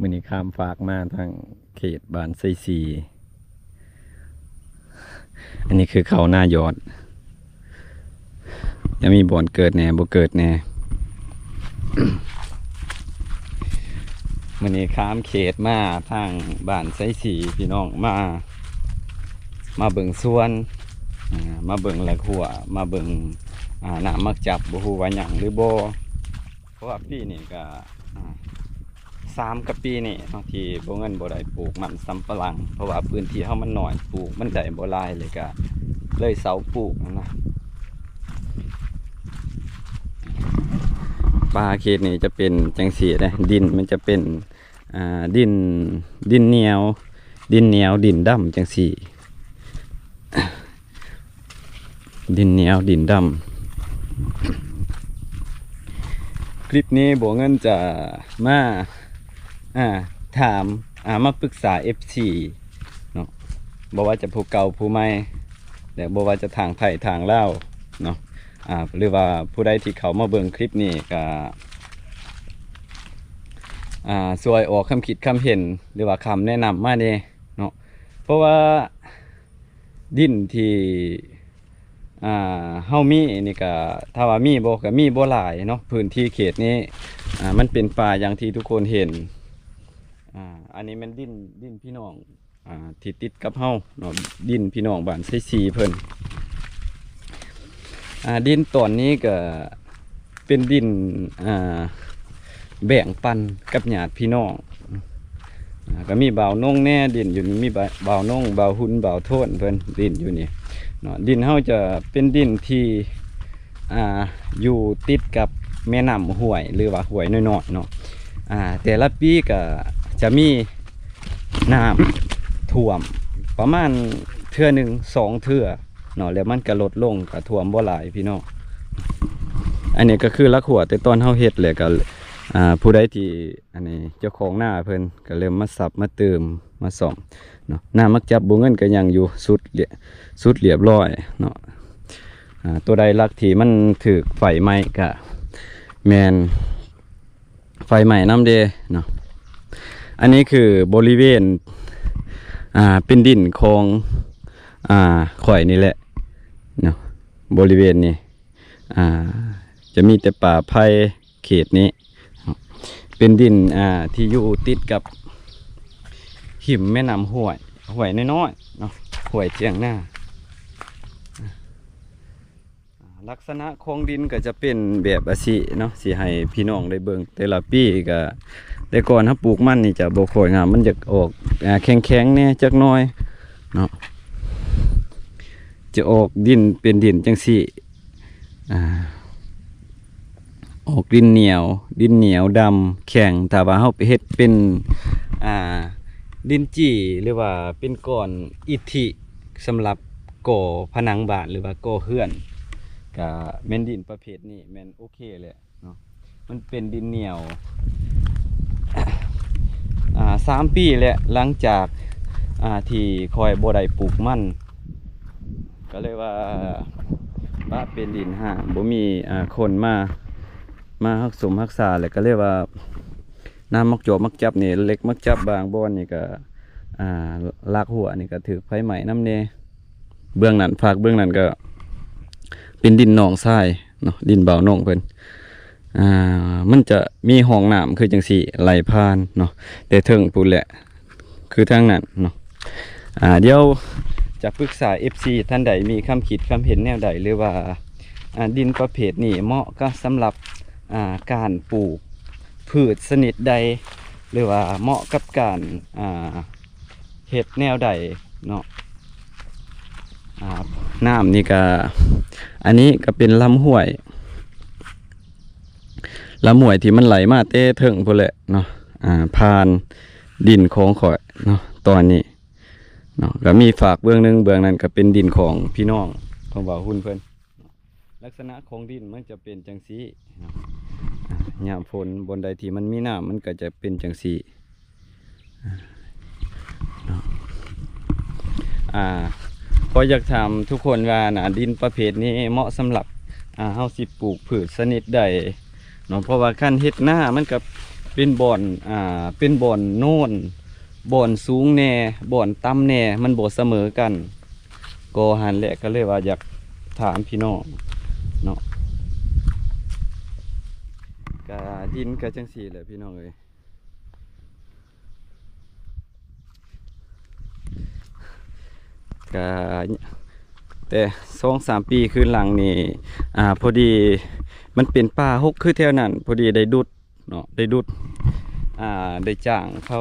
มื้อนี้ข้ามฝากมาทางเขตบ้านไซซีอันนี้คือเขาหน้ายอดจะมีบ่อนเกิดแน่บ่เกิดแน่ มื้อนี้ข้ามเขตมาทางบ้านไซซีพี่น้องมาเบิ่งสวนมาเบิ่งแหลกหัวมาเบิ่งน้ำมักจับบ่ฮู้ว่าหยังหรือบ่เพราะว่าปีนี้ก็3กับปีนี่เนาะที่บ่เงินบ่ได้ปลูกมันสำปะหลังเพราะว่าพื้นที่เฮามันน้อยปลูกมันได้บ่หลายเลยก็เลยเซาปลูกนะป่าเขตนี้จะเป็นจังซี่นะดินมันจะเป็นดินเหนียวดินดำจังซี่ดินเหนียวดินดำคลิปนี้บัวเงินจะมาถามมาปรึกษา FC เนาะบอกว่าจะผู้เก่าผู้ใหม่แต่บอกว่าจะทางไผ่ทางเล่าเนาะหรือว่าผู้ใดที่เขามาเบิ่งคลิปนี้ก็สวยออกคำคิดคำเห็นหรือว่าคำแนะนำมาเนี่ยเนาะเพราะว่าดินที่เฮามีนี่ก็ถ้าว่ามีบ่ก็มีบ่หลายเนาะพื้นที่เขตนี้มันเป็นป่าอย่างที่ทุกคนเห็นอันนี้มันดินพี่น้องที่ติดกับเฮาเนาะดินพี่น้องบ้านไซซีเพิ่นดินตอนนี้ก็เป็นดินแบ่งปันกับญาติพี่น้องก็มีบ่าวนงแน่ดินอยู่นี่มีบ่าวนงบ่าวหุ่นบ่าวโทนเพิ่นดินอยู่นี่เนาะดินเฮาจะเป็นดินที่อยู่ติดกับแม่น้ำห้วยหรือว่าห้วยน้อยๆเนาะแต่ละปีก็จะมีน้ำท่วมประมาณเทื่อหนึ่ง2 เทื่อเนาะแล้วมันก็ลดลงก็ท่วมบ่หลายพี่น้องอันนี้ก็คือลักหัวแต่ตอนเฮาเฮ็ดเลยก็ผู้ใดที่อันนี้เจ้าของหน้าเพิ่นก็เริ่มมาสับมาเติมมาซ่อมเนาะหน้ามักจับบ่เงินก็ยังอยู่สุดเรียบร้อยเนาะตัวใดลักที่มันถูกไฟไหม้ก็แม่นไฟไหม้น้ำเดเนาะอันนี้คือบริเวณเป็นดินของข่อยนี่แหละเนาะบริเวณนี้จะมีแต่ป่าไผ่เขตนี้เป็นดินที่อยู่ติดกับหิมแม่น้ำห้วยน้อยๆเนาะห้วยเจียงหน้าลักษณะของดินก็จะเป็นแบบอาชีเนาะสิให้พี่น้องได้เบิ่งแต่ละปีก็แต่ก่อนถ้าปลูกมันนี่จะบ่ค่อยงามมันจะออกแข็งๆเนี่ยจักหน่อยเนาะจะออกดินเป็นดินจังซี่ออกดินเหนียวดำแข็งถ้าว่าเฮาไปเฮ็ดเป็นดินจี้หรือว่าเป็นก้อนอิฐิสำหรับก่อผนังบ้านหรือว่าก่อเฮือนก็แม่นดินประเภทนี้แม่นโอเคเลยเนาะมันเป็นดินเหนียว3 ปีแล้วหลังจากที่คอยบ่ได้ปลูกมันก็เลยว่าเป็นดินห่างบ่มีคนมารักสมรักษาเลยก็เรียกว่าน้ำมักจบมักจับนี่เล็กมักจับบางบ่อนนี่ก็ลากหัวนี่ก็ถือไฟใหม่น้ำเนเบื้องนั้นเบื้องนั้นก็เป็นดินหนองทรายเนาะดินเบาหนองเพิ่นมันจะมีห้องน้ำคือจังสี่ไหลผ่านเนาะแต่เทิงพูดแหละคือทางนั้นเนาะเดี๋ยวจะปรึกษา FC ท่านใดมีคำคิดคำเห็นแนวใดหรือว่าดินประเภทนี้เหมาะก็สำหรับการปลูกพืชชนิดใดหรือว่าเหมาะกับการเห็ดแนวใดเนาะน้ำนี่ก็อันนี้ก็เป็นลำห้วยที่มันไหลมาเต้เถิงพุ่นแหละเนาะผ่านดินของข่อยเนาะตอนนี้เนาะก็มีฝากเบื้องนึงเบื้องนั้นก็เป็นดินของพี่น้องของบ่าวหุ่นเพิ่นลักษณะของดินมันจะเป็นจังซี่ยามฝนบนใดที่มันมีน้ำมันก็จะเป็นจังซี่พออยากถามทุกคนว่าดินประเภทนี้เหมาะสำหรับเฮาสิปลูกพืชชนิดใดเนาะเพราะว่าขั้นเฮ็ดหน้ามันก็เ เป็นบ่อนเป็นบ่อนโน่นบ่อนสูงแน่บ่อนต่ำแน่มันบ่เสมอกันก็หันแหละก็เลยว่าอยากถามพี่น้องเนาะกะดินกะจังสี่แหละพี่น้องเอ้ยกะแต่2-3 ปีคืนหลังนี่พอดีมันเป็นป่าหกคือแถวนั้นพอดีได้ดุดเนาะได้ดุดได้จ้างเขา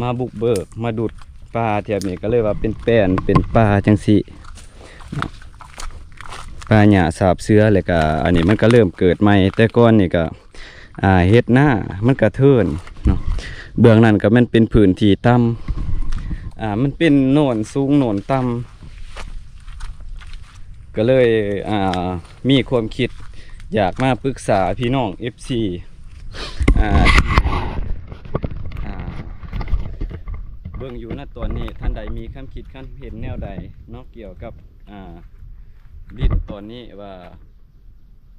มาบุกเบิกมาดุดป่าแถวนี้ก็เลยว่าเป็นแป้นเป็นป่าจังสี่ป่าหญ้าสาบเสือเลยก็อันนี้มันก็เริ่มเกิดใหม่แต่ก่อนนี่ก็เฮ็ดหน้ามันกระเทินเนาะเบื้องนั้นก็มันเป็นพื้นที่ต่ำมันเป็นโน่นสูงโน่นต่ำก็เลยมีความคิดอยากมาปรึกษาพี่น้อง FC เบิ่งอยู่ณตอนนี้ท่านใดมีความคิดความเห็นแนวใดเนาะเกี่ยวกับดินตอนนี้ว่า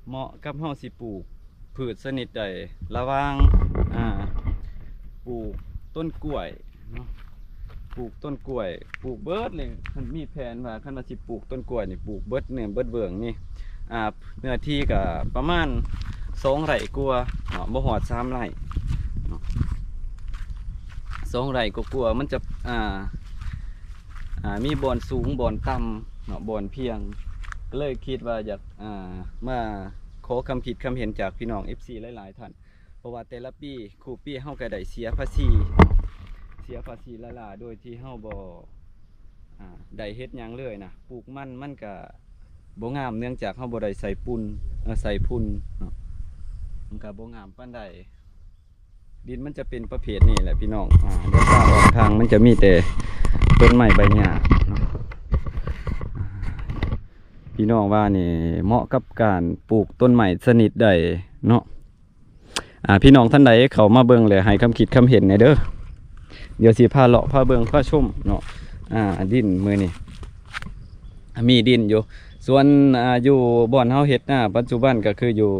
เหมาะกับเฮาสิปลูกพืชชนิดใดระหว่างปลูกต้นกล้วยเนาะปลูกต้นกล้วยปลูกเบิดเลยมันมีแผนว่าคันว่าสิปลูกต้นกล้วยนี่ปลูกเบิดเนี่ยเบิดเบิ่งนี่เนื้อที่ก็ประมาณ2 ไร่กว่าเนาะบ่ฮอด3 ไร่เนาะ2 ไร่กว่ามันจะมีบ่อนสูงบ่อนต่ำเนาะบ่อนเพียงก็เลยคิดว่าอยากมาขอคำคิดคำเห็นจากพี่น้อง FC หลายๆท่านเพราะว่าแต่ละปีครูปีเฮาก็ได้เสียภาษีละโดยที่เฮาบ่ได้เฮ็ดหยังเลยนะปลูกมันก็บ่งามเนื่องจากเฮาบ่ได้ใส่ปุ่นใส่พุ่นเนาะมันก็บ่งามปานใดดินมันจะเป็นประเภทนี้แหละพี่น้องเดี๋ยวตาออกทางมันจะมีแต่ต้นไม้ใบหญ้าเนาะพี่น้องว่านี่เหมาะกับการปลูกต้นไม้ชนิดใดเนาะพี่น้องท่านใดเขามาเบิ่งเลยให้คำคิดคำเห็นในเด้อเดี๋ยวสิพาเลาะพาเบิ่งพาชมเนาะดินมือนี่มีดินอยู่ส่วนอยู่บ่อนเฮาเฮ็ดปัจจุบันก็คืออยู่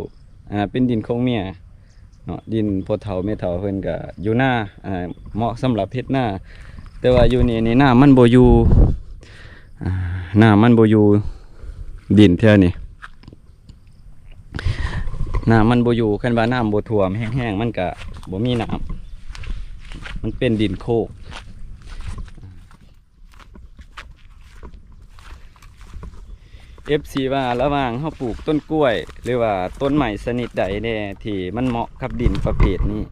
เป็นดินของเมียเนาะดินพ่อเฒ่าแม่เฒ่าเพิ่นก็อยู่หน้าเหมาะสำหรับเฮ็ดหน้าแต่ว่าอยู่นี่หน้ามันบ่อยู่หน้ามันบ่อยู่ดินแท้นี่น้ำมันบ่อยู่คันว่าน้ำบ่ท่วมแห้งๆมันก็บ่มีน้ำมันเป็นดินโคกFC ว่าระหว่างเฮาปลูกต้นกล้วยหรือว่าต้นไม้ชนิดใดแน่ที่มันเหมาะกับดินประเภทนี้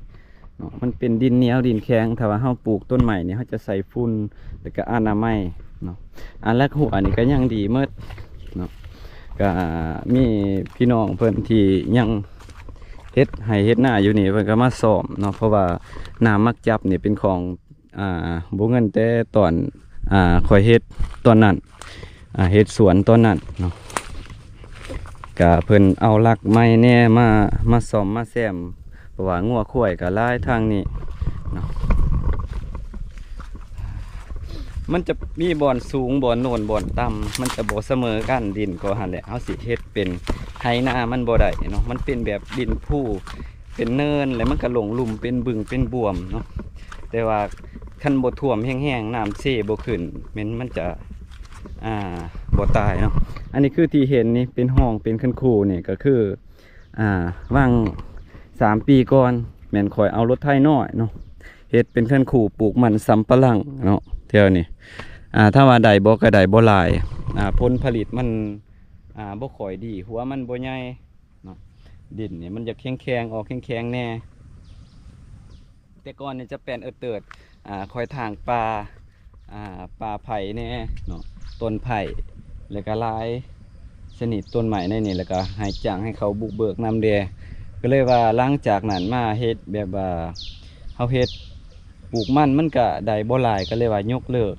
เนาะมันเป็นดินเหนียวดินแข็งถ้าว่าเฮาปลูกต้นใหม่เนี่ยเฮาจะใส่ฝุ่นแล้วก็อนามัยเนาะอันแรกหัวนี่ก็ยังดีเมื่อเนาะก็มีพี่น้องเพิ่นที่ยังเฮ็ดให้เฮ็ดหน้าอยู่นี่เพิ่นก็มาซ่อมเนาะเพราะว่าน้ำมักจับนี่เป็นของบ่เงินแต่ตอนค่อยเฮ็ดตอนนั้นเฮ็ดสวนตอนนั้นเนาะก็เพิ่นเอาลักไม้แน่มาซ่อมมาแซมเพราะว่างัวควายก็หลายทางนี้เนาะมันจะมีบ่อนสูงบ่อนโน่นบ่อนต่ำมันจะบ่เสมอกันดินก็หั่นแหละเฮาสิเฮ็ดเป็นไถนามันบ่ได้เนาะมันเป็นแบบดินผู้เป็นเนินแล้วมันก็ลงหลุมเป็นบึงเป็นบ่วมเนาะแต่ว่าคันบ่ท่วมแห้งๆน้ำเซบ่ขึ้นมันจะบ่ตายเนาะอันนี้คือที่เห็นนี่เป็นห้องเป็นคันคูนี่ก็คือว่าง3 ปีก่อนแม่นข่อยเอารถไถน้อยเนาะเฮ็ดเป็นคันคูปลูกมันสำปะหลังเนาะเท่านี้ถ้าว่าใดบ่ก็ได้บ่หลายผลผลิตมันบ่ค่อยดีหัวมันบ่ใหญ่เนาะดินนี่มันจะแข็งๆออกแข็งๆแน่แต่ก่อนนี่จะเป็นเติดคอยทางปลาไผ่แน่เนาะต้นไผ่แล้วก็หลายชนิดต้นใหม่ในนี่แล้วก็ให้จ้างให้เขาบุกเบิกนำแดก็เลยว่าหลังจากนั้นมาเฮ็ดแบบว่าเฮาเฮ็ดปลูกมันก็ได้บ่หลายก็เลยว่ายกเลิก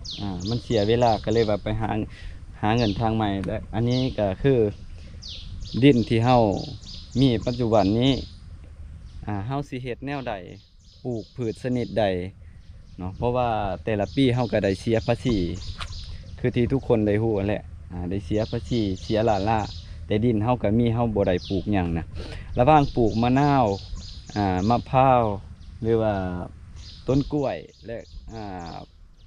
มันเสียเวลาก็เลยว่าไปหาเงินทางใหม่และอันนี้ก็คือดินที่เฮามีปัจจุบันนี้เฮาสิเฮ็ดแนวใดปลูกพืชชนิดใดเนาะเพราะว่าแต่ละปีเฮาก็ได้เสียภาษีคือที่ทุกคนได้ฮู้แหละได้เสียภาษีเสียล้านละแต่ดินเฮาก็มีเฮาบ่ได้ปลูกหยังนะระหว่างปลูกมะนาวมะพร้าว หรือว่าต้นกล้วยและ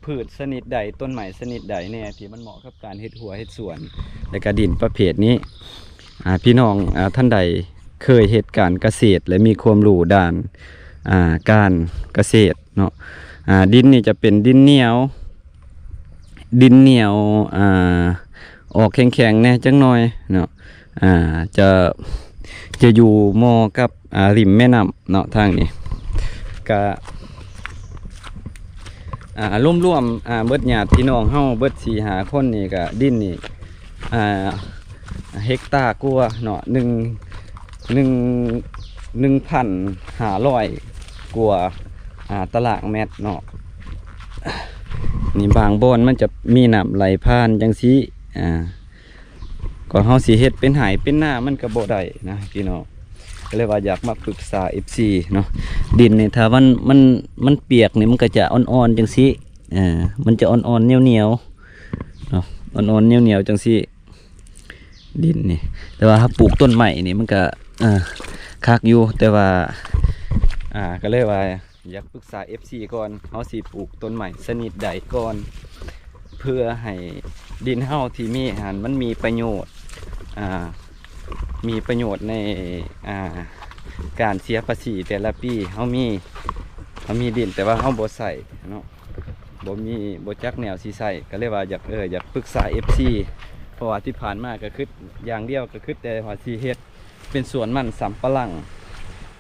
พืชชนิดใดต้นไม้ชนิดใดเนี่ยที่มันเหมาะกับการเฮ็ดหัวเฮ็ดสวนและก็ดินประเภทนี้พี่น้องท่านใดเคยเฮ็ดการเกษตรและมีความรู้ด้านการเกษตรเนาะดินนี่จะเป็นดินเหนียวออกแข็งๆแน่จังหน่อยเนาะจะอยู่มอกับริมแม่น้ำเนาะทางนี้ก็ร่วมเบิดญาติพี่น้องเฮาเบิด4-5คนนี่ก็ดินนี่เฮกตาร์กว่าเนาะ1,500กว่าตารางเมตรเนาะนี่บางบ่อนมันจะมีน้ำไหลผ่านจังซี่ก็เฮาสิเฮ็ดเป็นหายเป็นหน้ามันก็บ่ได้นะพี่น้องก็เลยว่าอยากมาปรึกษา FC เนาะดินนี่ถ้ามันเปียกนี่มันก็จะอ่อนๆจังซี่มันจะอ่อนๆเหนียวๆเนาะอ่อนๆเหนียวๆจังซี่ดินนี่แต่ว่าถ้าปลูกต้นใหม่นี่มันก็คักอยู่แต่ว่าก็เลยว่าอยากปรึกษา FC ก่อนเฮาสิปลูกต้นใหม่ชนิดใดก่อนเพื่อให้ดินเฮาที่มีมันมีประโยชน์ในการเสียภาษีแต่ละปีเฮามีดินแต่ว่าเฮาบ่ใส่เนาะบ่จักแนวสิใส่ก็เลยว่าอยากปรึกษา FC เพราะว่าที่ผ่านมาก็คืออย่างเดียวก็คือแต่ว่าสิเฮ็ดเป็นสวนมันสำปะหลัง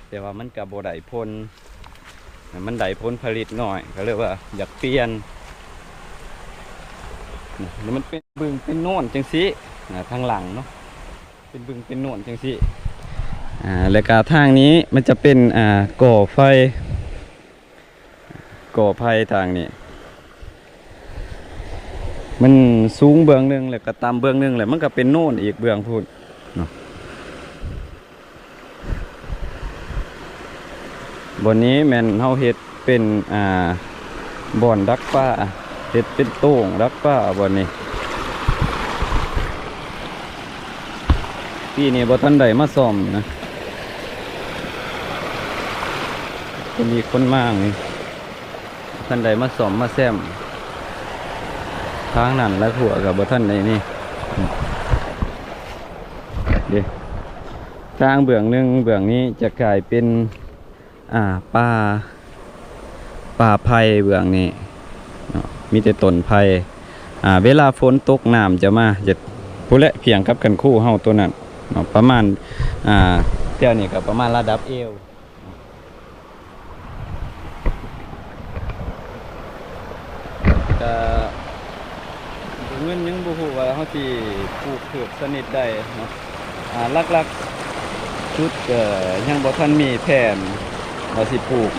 แต่ว่ามันก็บ่ได้ผลมันได้ผลผลิตน้อยก็เลยว่าอยากเปลี่ยนมันเป็นบึงเป็นโน่นจังซี่ทางหลังเนาะเป็นบึงเป็นโน่นจังซี่แล้วก็ทางนี้มันจะเป็นก่อไฟทางนี้มันสูงเบื้องหนึ่งแล้วก็ต่ำเบื้องหนึ่งแล้วมันก็เป็นโน่นอีกเบื้องพูดเนาะบนนี้แม่นเฮาเฮ็ดเป็นบ่อนดักปลาเฮ็ดเป็นโต่งดักปลาบนนี้ปีนี้บ่ทันได้มาซ่อมนะก็มีคนมากนี่ท่านใดมาซ่อมมาแซมทางนั้นและหัวกับบ่ท่านใดนี่เดี๋ยวทางเบื้องหนึ่งเบื้องนี้จะกลายเป็นป่าไผ่เบื้องนี้มีแต่ต้นไผ่เวลาฝนตกน้ำจะมาจะผู้และเพียงกับกันคู่เฮาตัวนั้นประมาณเท่านี้ก็ประมาณระดับเอวเงินยังบ่ฮู้ว่าเฮาสิปลูกพืชชนิดใดเนาะลักๆชุดยังบ่ทันมีแผนว่าสิปลูก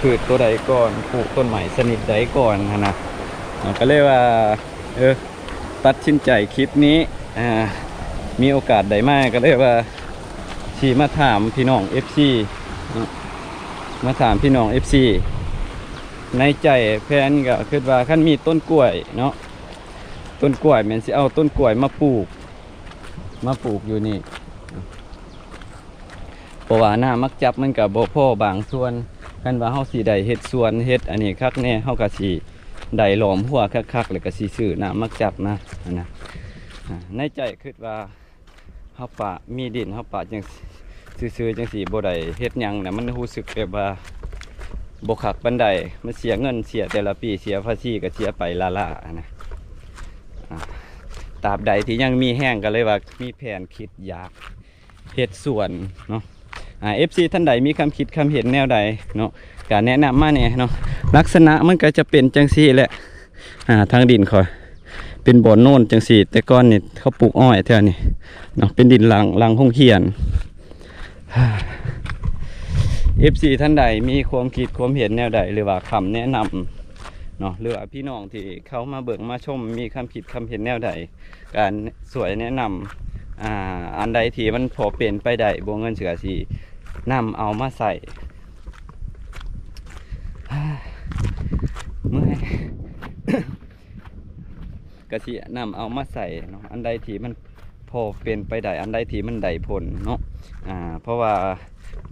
พืชตัวใดก่อนปลูกต้นไม้ชนิดใดก่อนนะก็เลยว่าตัดสินใจคลิปนี้มีโอกาสใดมากก็เลยว่าสิมาถามพี่น้อง FC ในใจแฟนก็คิดว่าคันมีต้นกล้วยเนาะต้นกล้วยแม่นสิเอาต้นกล้วยมาปลูกอยู่นี่เพราะว่าหน้ามักจับมันก็บ่พอบางส่วนกันว่าเฮาสิได้เฮ็ดสวนเฮ็ดอันนี้คักแน่เฮาก็สิได้หลอมหัวคักๆแล้วก็สิซื้อหน้ามักจับนะในใจคิดว่าเฮาปะมีดินเฮาปะจังซื่อๆจังสิบ่ได้เฮ็ดหยังน่ะมันรู้สึกแบบว่าบ่คักปานใดมันเสียเงินเสียแต่ละปีเสียภาษีก็เสียไปละนะตราบใดที่ยังมีแห้งก็เลยว่ามีแผนคิดอยากเฮ็ดสวนเนาะFC ท่านใดมีคำคิดคำเห็นแนวใดเนาะก็แนะนำมาเนี่ยเนาะลักษณะมันก็จะเป็นจังซี่แหละทางดินคอยเป็นบ่อโน่นจังซี่แต่ก่อนนี่เขาปลูกอ้อยแถวนี้เนาะเป็นดินหลังห้องเขียนFC ท่านใดมีความคิดความเห็นแนวใดหรือว่าคำแนะนำเนาะหรือว่าพี่น้องที่เขามาเบิ่งมาชมมีคำคิดคำเห็นแนวใดการสวยแนะนำอันใดที่มันพอเป็นไปได้บวงเงินเสือสีนำเอามาใส่เมื่อยกะสินำเอามาใส่เนาะอันใดที่มันพอเป็นไปได้อันใดที่มันได้ผลเนาะเพราะว่า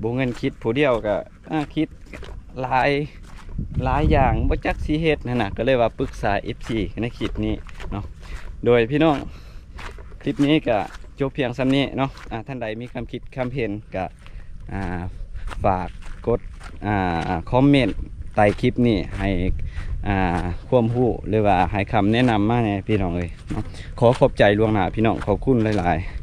บ่เงินคิดผู้เดียวก็คิดหลายอย่างบ่จักสิเฮ็ดนั่นน่ะก็เลยว่าปรึกษา FC ในคลิปนี้เนาะโดยพี่น้องคลิปนี้ก็จบเพียงส่ำนี้เนาะท่านใดมีความคิดความเห็นก็ฝากกดคอมเมนต์ใต้คลิปนี้ให้ความรู้หรือว่าให้คำแนะนำมาให้พี่น้องเลยเนาะขอขอบใจล่วงหน้าพี่น้องขอบคุณหลายๆ